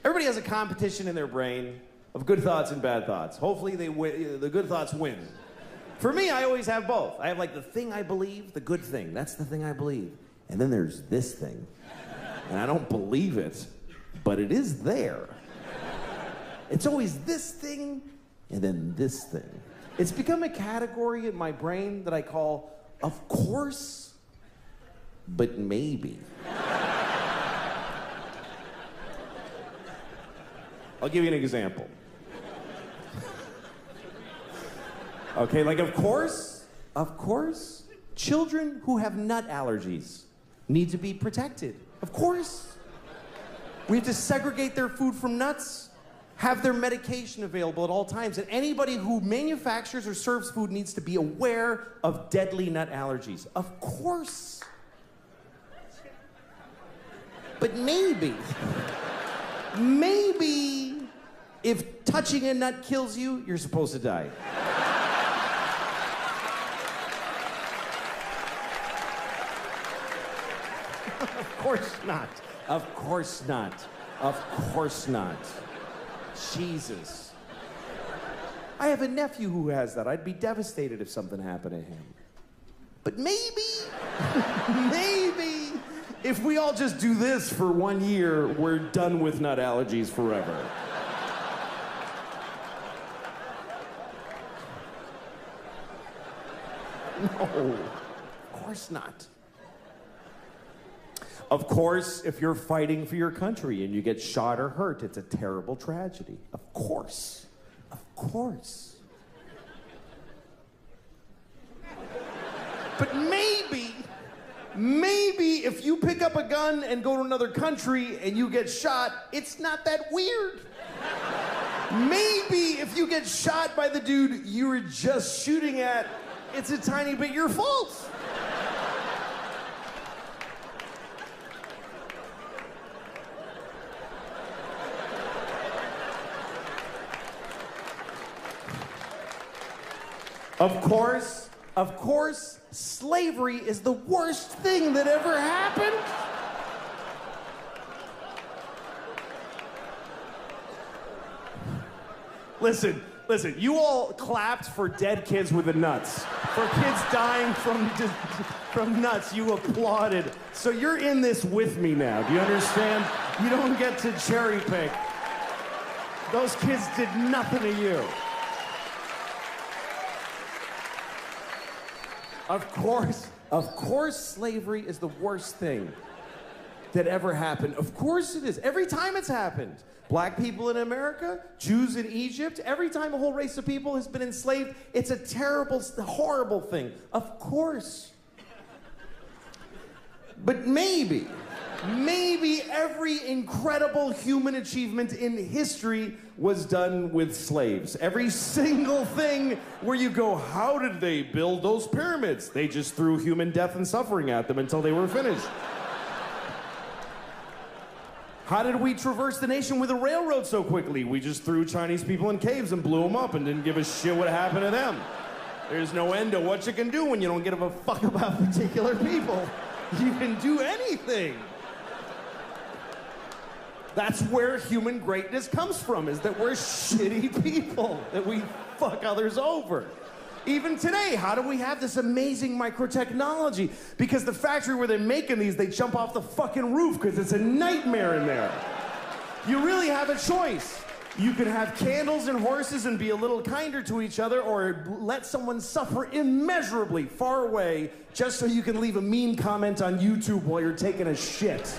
Everybody has a competition in their brain of good thoughts and bad thoughts. Hopefully the good thoughts win. For me, I always have both. I have like the thing I believe, the good thing. That's the thing I believe. And then there's this thing. And I don't believe it, but it is there. It's always this thing and then this thing. It's become a category in my brain that I call, of course, but maybe. I'll give you an example. Okay, like of course, children who have nut allergies need to be protected. Of course. We have to segregate their food from nuts, have their medication available at all times, and anybody who manufactures or serves food needs to be aware of deadly nut allergies. Of course. But maybe if touching a nut kills you, you're supposed to die. Of course not. Of course not. Of course not. Jesus. I have a nephew who has that. I'd be devastated if something happened to him. But maybe, if we all just do this for 1 year, we're done with nut allergies forever. No, of course not. Of course, if you're fighting for your country and you get shot or hurt, it's a terrible tragedy. Of course. Of course. But maybe if you pick up a gun and go to another country and you get shot, it's not that weird. Maybe if you get shot by the dude you were just shooting at, it's a tiny bit your fault. Of course, slavery is the worst thing that ever happened. Listen, you all clapped for dead kids with the nuts. For kids dying from nuts, you applauded. So you're in this with me now, do you understand? You don't get to cherry pick. Those kids did nothing to you. Of course, slavery is the worst thing that ever happened. Of course it is. Every time it's happened. Black people in America, Jews in Egypt, every time a whole race of people has been enslaved, it's a terrible, horrible thing. Of course. But maybe every incredible human achievement in history was done with slaves. Every single thing where you go, how did they build those pyramids? They just threw human death and suffering at them until they were finished. How did we traverse the nation with a railroad so quickly? We just threw Chinese people in caves and blew them up and didn't give a shit what happened to them. There's no end to what you can do when you don't give a fuck about particular people. You can do anything. That's where human greatness comes from, is that we're shitty people, that we fuck others over. Even today, how do we have this amazing microtechnology? Because the factory where they're making these, they jump off the fucking roof because it's a nightmare in there. You really have a choice. You can have candles and horses and be a little kinder to each other, or let someone suffer immeasurably far away just so you can leave a mean comment on YouTube while you're taking a shit.